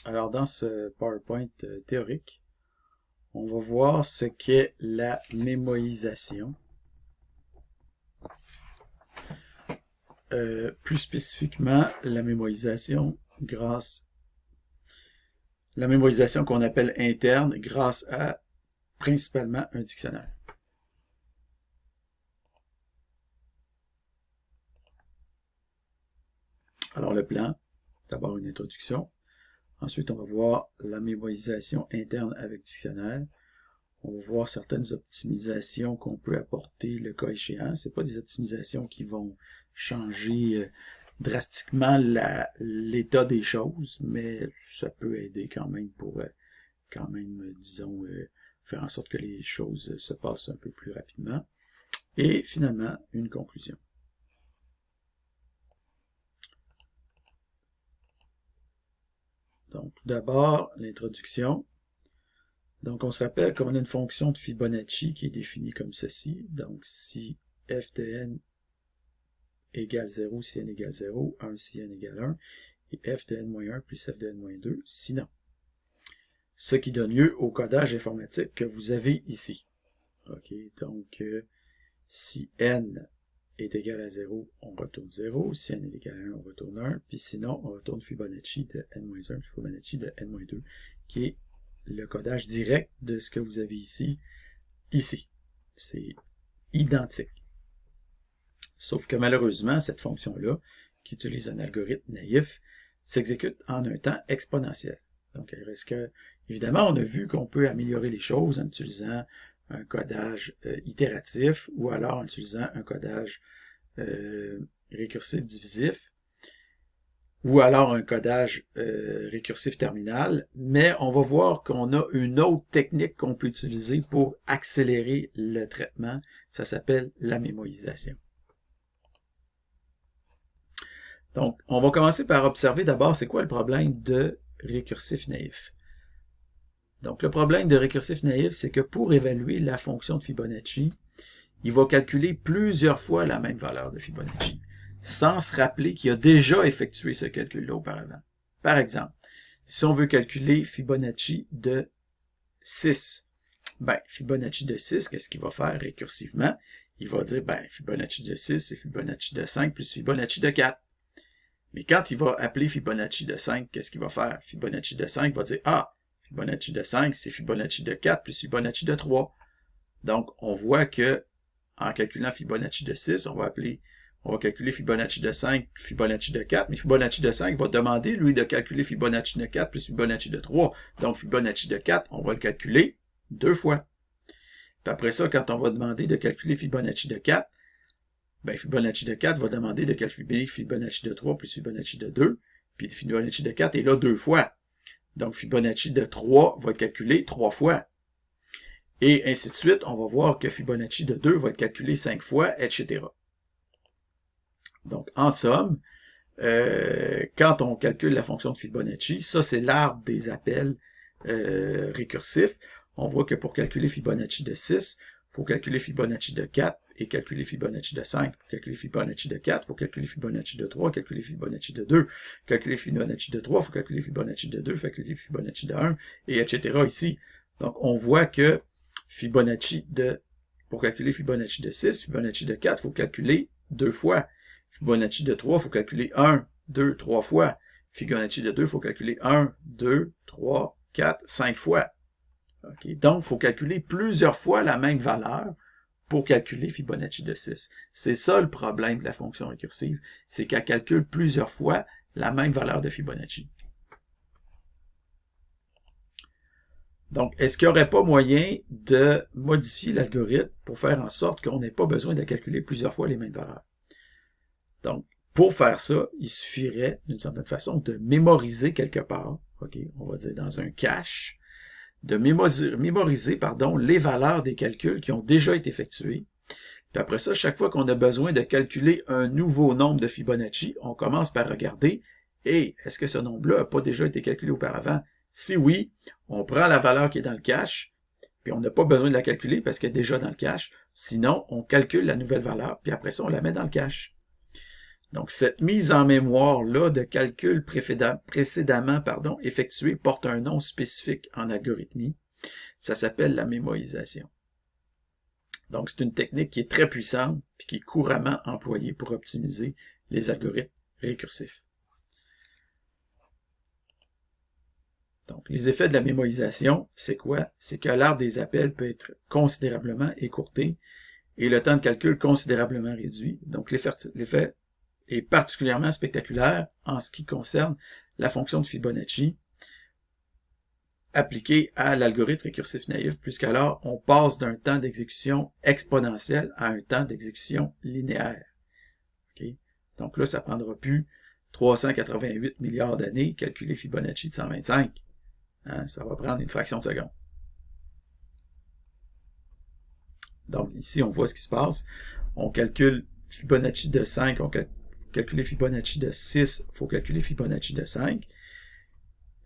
Alors, dans ce PowerPoint théorique, on va voir ce qu'est la mémorisation. Plus spécifiquement, la mémorisation qu'on appelle interne grâce à principalement un dictionnaire. Alors, le plan, d'abord une introduction. Ensuite, on va voir la mémorisation interne avec dictionnaire. On va voir certaines optimisations qu'on peut apporter le cas échéant. Ce pas des optimisations qui vont changer drastiquement l'état des choses, mais ça peut aider quand même pour disons, faire en sorte que les choses se passent un peu plus rapidement. Et finalement, une conclusion. Donc, d'abord, l'introduction. Donc, on se rappelle qu'on a une fonction de Fibonacci qui est définie comme ceci. Donc, si f de n égale 0, si n égale 0, 1 si n égale 1, et f de n-1 plus f de n-2, sinon. Ce qui donne lieu au codage informatique que vous avez ici. OK, donc, si n est égal à 0, on retourne 0. Si n est égal à 1, on retourne 1. Puis sinon, on retourne Fibonacci de n-1, Fibonacci de n-2, qui est le codage direct de ce que vous avez ici. C'est identique. Sauf que malheureusement, cette fonction-là, qui utilise un algorithme naïf, s'exécute en un temps exponentiel. Donc, évidemment, on a vu qu'on peut améliorer les choses en utilisant un codage itératif ou alors en utilisant un codage récursif divisif ou alors un codage récursif terminal, mais on va voir qu'on a une autre technique qu'on peut utiliser pour accélérer le traitement. Ça s'appelle la mémorisation. Donc, on va commencer par observer d'abord c'est quoi le problème de récursif naïf. Donc, le problème de récursif naïf, c'est que pour évaluer la fonction de Fibonacci, il va calculer plusieurs fois la même valeur de Fibonacci, sans se rappeler qu'il a déjà effectué ce calcul-là auparavant. Par exemple, si on veut calculer Fibonacci de 6, Fibonacci de 6, qu'est-ce qu'il va faire récursivement? Il va dire, Fibonacci de 6, c'est Fibonacci de 5 plus Fibonacci de 4. Mais quand il va appeler Fibonacci de 5, qu'est-ce qu'il va faire? Fibonacci de 5 va dire, Fibonacci de 5, c'est Fibonacci de 4 plus Fibonacci de 3. Donc, on voit que en calculant Fibonacci de 6, on va calculer Fibonacci de 5, Fibonacci de 4, mais Fibonacci de 5 va demander, lui, de calculer Fibonacci de 4 plus Fibonacci de 3. Donc, Fibonacci de 4, on va le calculer 2 fois. Puis après ça, quand on va demander de calculer Fibonacci de 4, Fibonacci de 4 va demander de calculer Fibonacci de 3 plus Fibonacci de 2, puis Fibonacci de 4 est là 2 fois. Donc, Fibonacci de 3 va être calculé 3 fois. Et ainsi de suite, on va voir que Fibonacci de 2 va être calculé 5 fois, etc. Donc, en somme, quand on calcule la fonction de Fibonacci, ça c'est l'arbre des appels récursifs. On voit que pour calculer Fibonacci de 6, il faut calculer Fibonacci de 4 et calculer Fibonacci de 5. Pour calculer Fibonacci de 4, il faut calculer Fibonacci de 3, calculer Fibonacci de 2. Calculer Fibonacci de 3, il faut calculer Fibonacci de 2, calculer Fibonacci de 1, et etc. ici. Donc, on voit que pour calculer Fibonacci de 6, Fibonacci de 4, il faut calculer 2 fois. Fibonacci de 3, il faut calculer 1, 2, 3 fois. Fibonacci de 2, il faut calculer 1, 2, 3, 4, 5 fois. Okay. Donc, il faut calculer plusieurs fois la même valeur pour calculer Fibonacci de 6. C'est ça le problème de la fonction récursive, c'est qu'elle calcule plusieurs fois la même valeur de Fibonacci. Donc, est-ce qu'il n'y aurait pas moyen de modifier l'algorithme pour faire en sorte qu'on n'ait pas besoin de calculer plusieurs fois les mêmes valeurs? Donc, pour faire ça, il suffirait, d'une certaine façon, de mémoriser quelque part, on va dire dans un cache, de mémoriser les valeurs des calculs qui ont déjà été effectués. Puis après ça, chaque fois qu'on a besoin de calculer un nouveau nombre de Fibonacci, on commence par regarder, est-ce que ce nombre-là n'a pas déjà été calculé auparavant? Si oui, on prend la valeur qui est dans le cache, puis on n'a pas besoin de la calculer parce qu'elle est déjà dans le cache. Sinon, on calcule la nouvelle valeur, puis après ça, on la met dans le cache. Donc, cette mise en mémoire-là de calcul précédemment effectué porte un nom spécifique en algorithmie. Ça s'appelle la mémorisation. Donc, c'est une technique qui est très puissante et qui est couramment employée pour optimiser les algorithmes récursifs. Donc, les effets de la mémorisation, c'est quoi? C'est que l'arbre des appels peut être considérablement écourté et le temps de calcul considérablement réduit. Donc, l'effet est particulièrement spectaculaire en ce qui concerne la fonction de Fibonacci appliquée à l'algorithme récursif naïf, puisqu'alors on passe d'un temps d'exécution exponentiel à un temps d'exécution linéaire. Okay? Donc là, ça ne prendra plus 388 milliards d'années, calculer Fibonacci de 125. Hein, ça va prendre une fraction de seconde. Donc ici, on voit ce qui se passe. On calcule Fibonacci de 5, on calculer Fibonacci de 6, il faut calculer Fibonacci de 5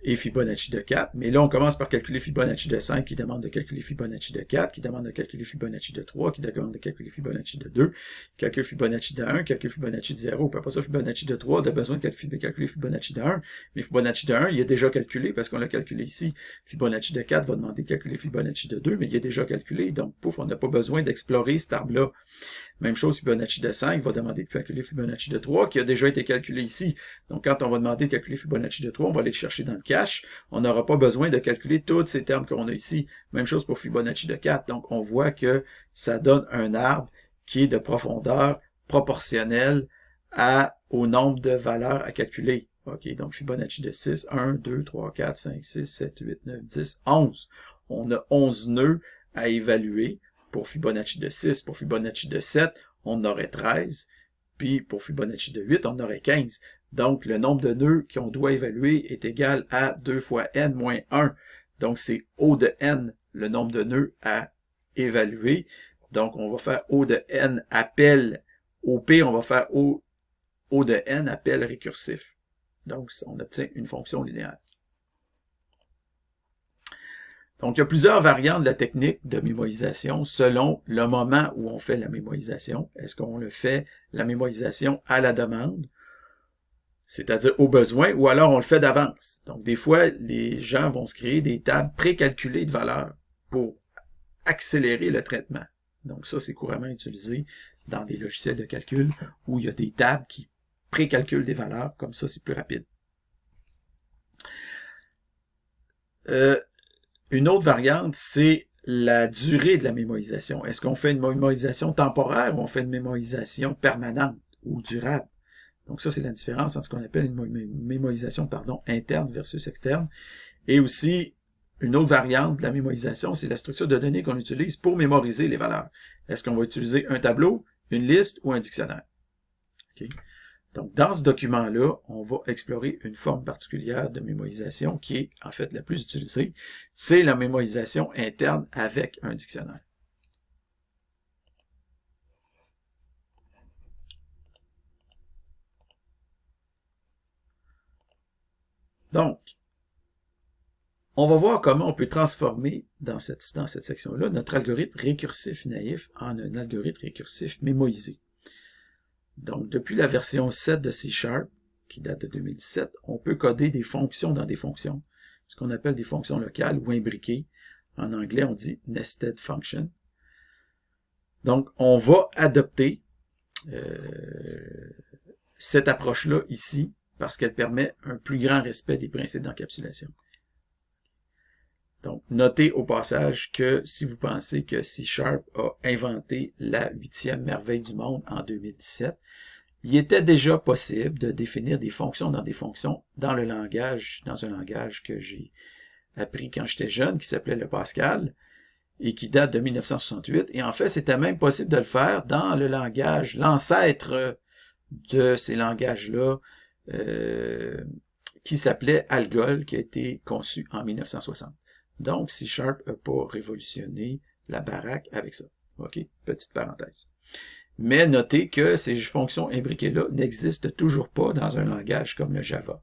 et Fibonacci de 4. Mais là, on commence par calculer Fibonacci de 5 qui demande de calculer Fibonacci de 4, qui demande de calculer Fibonacci de 3, qui demande de calculer Fibonacci de 2, calcule Fibonacci de 1, calcule Fibonacci de 0, puis après ça, Fibonacci de 3, on a besoin de calculer Fibonacci de 1. Mais Fibonacci de 1, il est déjà calculé parce qu'on l'a calculé ici. Fibonacci de 4 va demander de calculer Fibonacci de 2, mais il est déjà calculé, donc pouf, on n'a pas besoin d'explorer cet arbre-là. Même chose, Fibonacci de 5 va demander de calculer Fibonacci de 3, qui a déjà été calculé ici. Donc, quand on va demander de calculer Fibonacci de 3, on va aller le chercher dans le cache. On n'aura pas besoin de calculer tous ces termes qu'on a ici. Même chose pour Fibonacci de 4. Donc, on voit que ça donne un arbre qui est de profondeur proportionnelle au nombre de valeurs à calculer. OK, donc Fibonacci de 6, 1, 2, 3, 4, 5, 6, 7, 8, 9, 10, 11. On a 11 nœuds à évaluer. Pour Fibonacci de 6, pour Fibonacci de 7, on aurait 13. Puis pour Fibonacci de 8, on aurait 15. Donc, le nombre de nœuds qu'on doit évaluer est égal à 2 fois n moins 1. Donc, c'est O de n, le nombre de nœuds à évaluer. Donc, on va faire O de n appel au P, on va faire O de n appel récursif. Donc, on obtient une fonction linéaire. Donc, il y a plusieurs variantes de la technique de mémorisation selon le moment où on fait la mémorisation. Est-ce qu'on le fait, la mémorisation, à la demande, c'est-à-dire au besoin, ou alors on le fait d'avance. Donc, des fois, les gens vont se créer des tables précalculées de valeurs pour accélérer le traitement. Donc, ça, c'est couramment utilisé dans des logiciels de calcul où il y a des tables qui précalculent des valeurs. Comme ça, c'est plus rapide. Une autre variante, c'est la durée de la mémorisation. Est-ce qu'on fait une mémorisation temporaire ou on fait une mémorisation permanente ou durable? Donc ça, c'est la différence entre ce qu'on appelle une mémorisation interne versus externe. Et aussi, une autre variante de la mémorisation, c'est la structure de données qu'on utilise pour mémoriser les valeurs. Est-ce qu'on va utiliser un tableau, une liste ou un dictionnaire? Okay. Donc, dans ce document-là, on va explorer une forme particulière de mémorisation qui est, en fait, la plus utilisée. C'est la mémorisation interne avec un dictionnaire. Donc, on va voir comment on peut transformer dans cette section-là notre algorithme récursif naïf en un algorithme récursif mémorisé. Donc, depuis la version 7 de C#, qui date de 2017, on peut coder des fonctions dans des fonctions, ce qu'on appelle des fonctions locales ou imbriquées. En anglais, on dit nested function. Donc, on va adopter cette approche-là ici, parce qu'elle permet un plus grand respect des principes d'encapsulation. Donc, notez au passage que si vous pensez que C# a inventé la 8e merveille du monde en 2017, il était déjà possible de définir des fonctions dans dans un langage que j'ai appris quand j'étais jeune, qui s'appelait le Pascal, et qui date de 1968. Et en fait, c'était même possible de le faire dans le langage, l'ancêtre de ces langages-là, qui s'appelait Algol, qui a été conçu en 1960. Donc, C# n'a pas révolutionné la baraque avec ça. OK? Petite parenthèse. Mais notez que ces fonctions imbriquées-là n'existent toujours pas dans un langage comme le Java.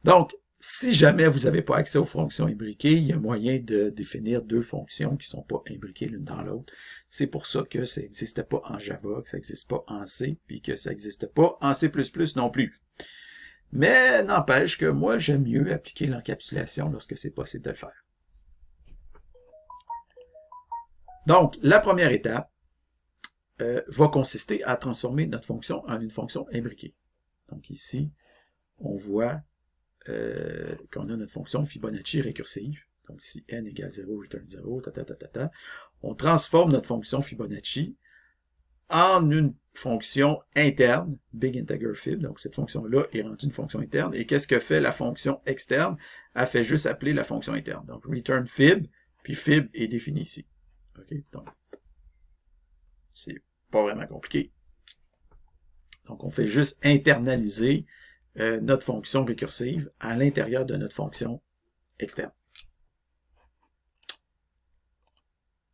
Donc, Si jamais vous n'avez pas accès aux fonctions imbriquées, il y a moyen de définir deux fonctions qui ne sont pas imbriquées l'une dans l'autre. C'est pour ça que ça n'existe pas en Java, que ça n'existe pas en C, puis que ça n'existe pas en C++ non plus. Mais n'empêche que moi, j'aime mieux appliquer l'encapsulation lorsque c'est possible de le faire. Donc, la première étape va consister à transformer notre fonction en une fonction imbriquée. Donc ici, on voit qu'on a notre fonction Fibonacci récursive. Donc si n égale 0, return 0, on transforme notre fonction Fibonacci en une fonction interne, big integer fib. Donc cette fonction-là est rendue une fonction interne. Et qu'est-ce que fait la fonction externe? Elle fait juste appeler la fonction interne. Donc return fib, puis fib est défini ici. OK? Donc, c'est pas vraiment compliqué. Donc on fait juste internaliser notre fonction récursive à l'intérieur de notre fonction externe.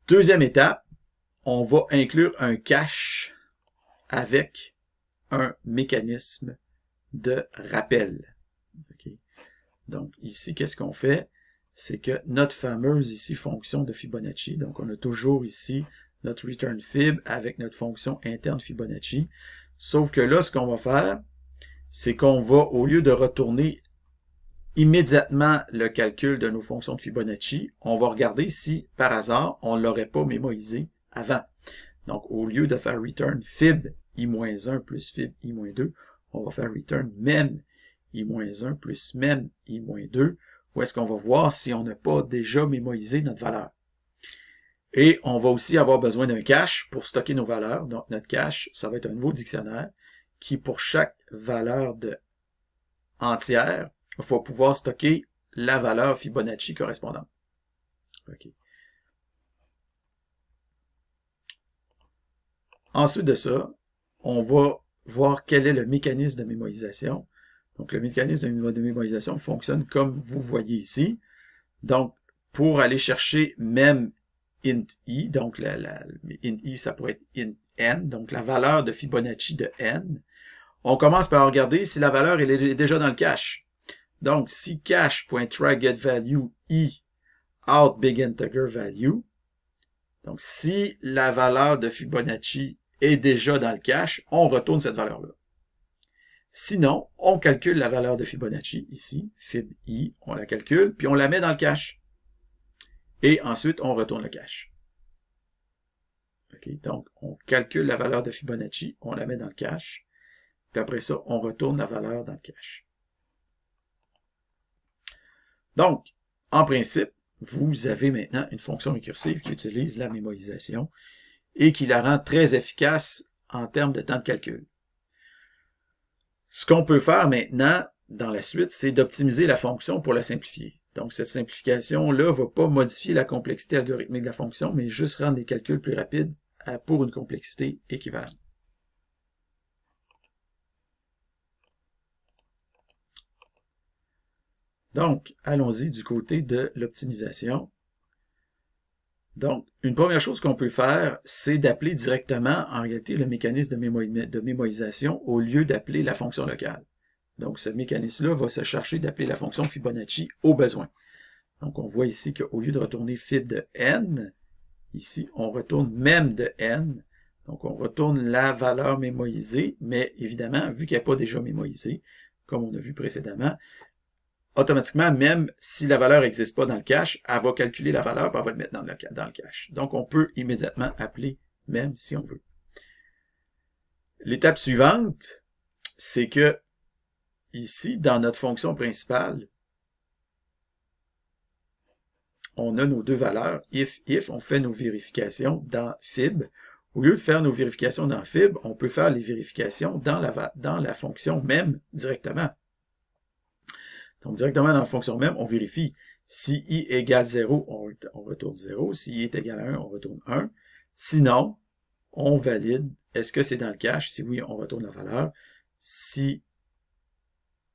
Deuxième étape, on va inclure un cache avec un mécanisme de rappel. Okay. Donc ici, qu'est-ce qu'on fait? C'est que notre fameuse ici fonction de Fibonacci, donc on a toujours ici notre return fib avec notre fonction interne Fibonacci, sauf que là, ce qu'on va faire, c'est qu'on va, au lieu de retourner immédiatement le calcul de nos fonctions de Fibonacci, on va regarder si, par hasard, on ne l'aurait pas mémorisé avant. Donc, au lieu de faire return fib i-1 plus fib i-2, on va faire return mem i-1 plus mem i-2, où est-ce qu'on va voir si on n'a pas déjà mémorisé notre valeur. Et on va aussi avoir besoin d'un cache pour stocker nos valeurs. Donc, notre cache, ça va être un nouveau dictionnaire qui, pour chaque valeur entière, il faut pouvoir stocker la valeur Fibonacci correspondante. Okay. Ensuite de ça, on va voir quel est le mécanisme de mémorisation. Donc, le mécanisme de mémorisation fonctionne comme vous voyez ici. Donc, pour aller chercher même int i, donc int i, ça pourrait être int n, donc la valeur de Fibonacci de n, on commence par regarder si la valeur elle est déjà dans le cache. Donc, si cache.tryGetValue i out big integer value, donc si la valeur de Fibonacci est déjà dans le cache, on retourne cette valeur-là. Sinon, on calcule la valeur de Fibonacci ici, fib i, on la calcule, puis on la met dans le cache. Et ensuite, on retourne le cache. Okay, donc, on calcule la valeur de Fibonacci, on la met dans le cache, puis après ça, on retourne la valeur dans le cache. Donc, en principe, vous avez maintenant une fonction récursive qui utilise la mémorisation et qui la rend très efficace en termes de temps de calcul. Ce qu'on peut faire maintenant, dans la suite, c'est d'optimiser la fonction pour la simplifier. Donc, cette simplification-là ne va pas modifier la complexité algorithmique de la fonction, mais juste rendre les calculs plus rapides pour une complexité équivalente. Donc, allons-y du côté de l'optimisation. Donc, une première chose qu'on peut faire, c'est d'appeler directement, en réalité, le mécanisme de mémorisation au lieu d'appeler la fonction locale. Donc, ce mécanisme-là va se charger d'appeler la fonction Fibonacci au besoin. Donc, on voit ici qu'au lieu de retourner fib de n, ici, on retourne mem de n. Donc, on retourne la valeur mémorisée, mais évidemment, vu qu'elle n'est pas déjà mémorisée, comme on a vu précédemment, automatiquement, même si la valeur n'existe pas dans le cache, elle va calculer la valeur et elle va le mettre dans le cache. Donc, on peut immédiatement appeler même si on veut. L'étape suivante, c'est que ici, dans notre fonction principale, on a nos deux valeurs, if, on fait nos vérifications dans fib. Au lieu de faire nos vérifications dans fib, on peut faire les vérifications dans la fonction même directement. Donc, directement dans la fonction même, on vérifie si i égale 0, on retourne 0. Si i est égal à 1, on retourne 1. Sinon, on valide. Est-ce que c'est dans le cache? Si oui, on retourne la valeur. Si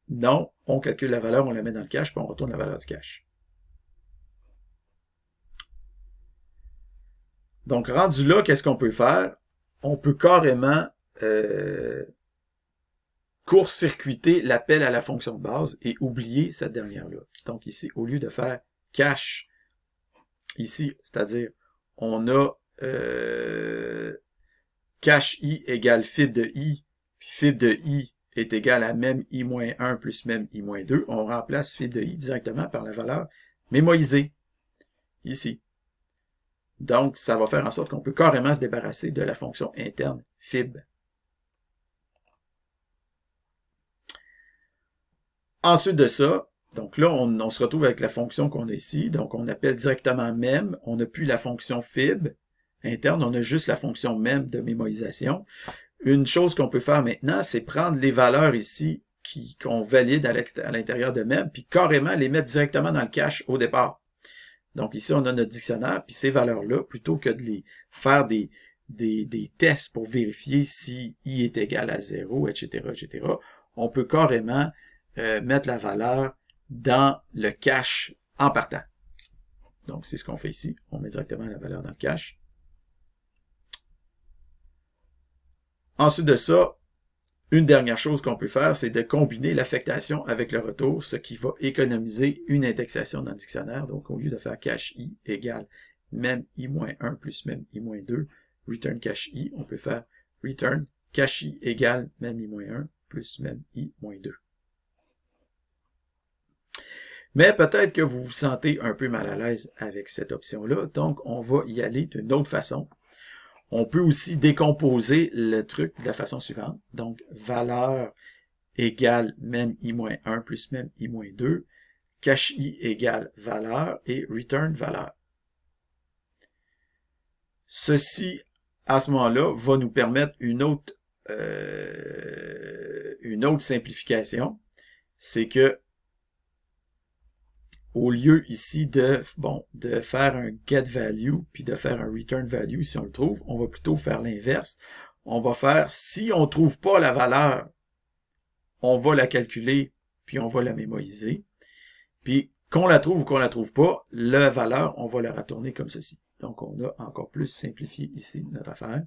non, on calcule la valeur, on la met dans le cache, puis on retourne la valeur du cache. Donc, rendu là, qu'est-ce qu'on peut faire? On peut carrément court-circuiter l'appel à la fonction de base et oublier cette dernière-là. Donc ici, au lieu de faire cache ici, c'est-à-dire on a cache i égale fib de i, puis fib de i est égal à même i-1 plus même i-2, on remplace fib de i directement par la valeur mémoisée, ici. Donc, ça va faire en sorte qu'on peut carrément se débarrasser de la fonction interne fib. Ensuite de ça, donc là, on se retrouve avec la fonction qu'on a ici. Donc, on appelle directement mem. On n'a plus la fonction fib interne, on a juste la fonction mem de mémorisation. Une chose qu'on peut faire maintenant, c'est prendre les valeurs ici qu'on valide à l'intérieur de mem, puis carrément les mettre directement dans le cache au départ. Donc ici, on a notre dictionnaire, puis ces valeurs-là, plutôt que de les faire des tests pour vérifier si i est égal à 0, etc., on peut carrément mettre la valeur dans le cache en partant. Donc, c'est ce qu'on fait ici. On met directement la valeur dans le cache. Ensuite de ça, une dernière chose qu'on peut faire, c'est de combiner l'affectation avec le retour, ce qui va économiser une indexation dans le dictionnaire. Donc, au lieu de faire cache i égale même i-1 plus même i-2, return cache i, on peut faire return cache i égale même i-1 plus même i-2. Mais peut-être que vous vous sentez un peu mal à l'aise avec cette option-là, donc on va y aller d'une autre façon. On peut aussi décomposer le truc de la façon suivante. Donc, valeur égale même i-1 plus même i-2, cache i égale valeur et return valeur. Ceci, à ce moment-là, va nous permettre une autre simplification. C'est que au lieu ici de faire un get value puis de faire un return value si on le trouve, on va plutôt faire l'inverse. On va faire, si on ne trouve pas la valeur, on va la calculer puis on va la mémoriser. Puis qu'on la trouve ou qu'on la trouve pas, la valeur, on va la retourner comme ceci. Donc on a encore plus simplifié ici notre affaire.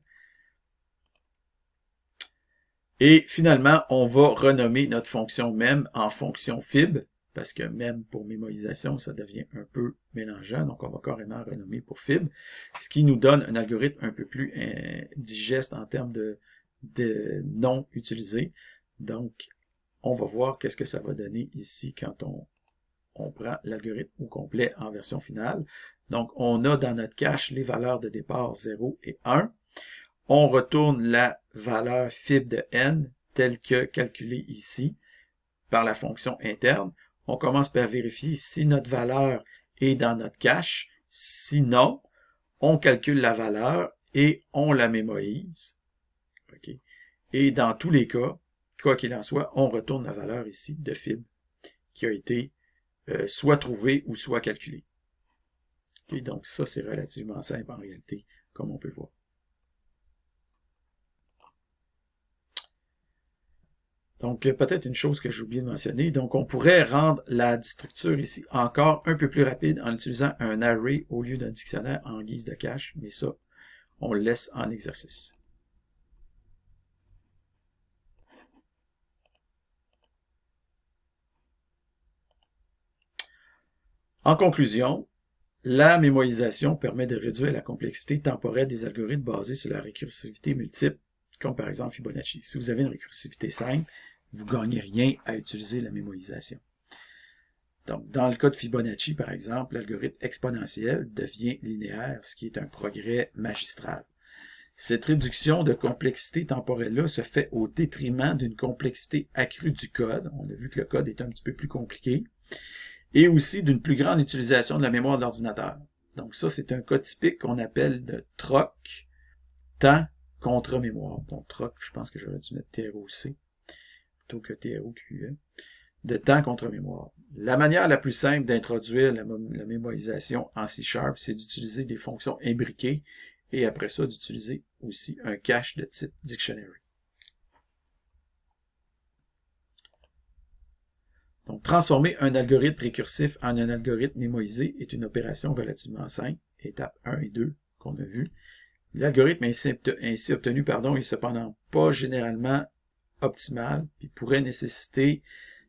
Et finalement, on va renommer notre fonction mem en fonction fib, parce que même pour mémorisation, ça devient un peu mélangeant, donc on va carrément renommer pour fib, ce qui nous donne un algorithme un peu plus digeste en termes de noms utilisés. Donc, on va voir qu'est-ce que ça va donner ici quand on prend l'algorithme au complet en version finale. Donc, on a dans notre cache les valeurs de départ 0 et 1. On retourne la valeur fib de n telle que calculée ici par la fonction interne. On commence par vérifier si notre valeur est dans notre cache. Sinon, on calcule la valeur et on la mémorise. Okay. Et dans tous les cas, quoi qu'il en soit, on retourne la valeur ici de fib qui a été soit trouvée ou soit calculée. Okay. Donc ça, c'est relativement simple en réalité, comme on peut voir. Donc, peut-être une chose que j'ai oublié de mentionner. Donc, on pourrait rendre la structure ici encore un peu plus rapide en utilisant un array au lieu d'un dictionnaire en guise de cache. Mais ça, on le laisse en exercice. En conclusion, la mémorisation permet de réduire la complexité temporelle des algorithmes basés sur la récursivité multiple, comme par exemple Fibonacci. Si vous avez une récursivité simple, vous ne gagnez rien à utiliser la mémorisation. Donc, dans le cas de Fibonacci, par exemple, l'algorithme exponentiel devient linéaire, ce qui est un progrès magistral. Cette réduction de complexité temporelle-là se fait au détriment d'une complexité accrue du code. On a vu que le code est un petit peu plus compliqué. Et aussi d'une plus grande utilisation de la mémoire de l'ordinateur. Donc ça, c'est un cas typique qu'on appelle de troc, temps contre mémoire. Donc troc, je pense que j'aurais dû mettre TROC plutôt que TROQE, de temps contre mémoire. La manière la plus simple d'introduire la mémorisation en C#, c'est d'utiliser des fonctions imbriquées et après ça, d'utiliser aussi un cache de type dictionary. Donc, transformer un algorithme récursif en un algorithme mémorisé est une opération relativement simple, étapes 1 et 2 qu'on a vu. L'algorithme ainsi obtenu est cependant pas généralement optimal, puis pourrait nécessiter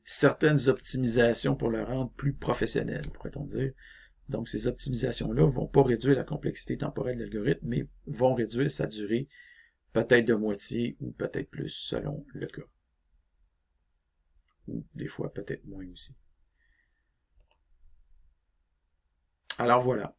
certaines optimisations pour le rendre plus professionnel, pourrait-on dire. Donc, ces optimisations-là vont pas réduire la complexité temporelle de l'algorithme, mais vont réduire sa durée peut-être de moitié ou peut-être plus selon le cas. Ou des fois peut-être moins aussi. Alors voilà.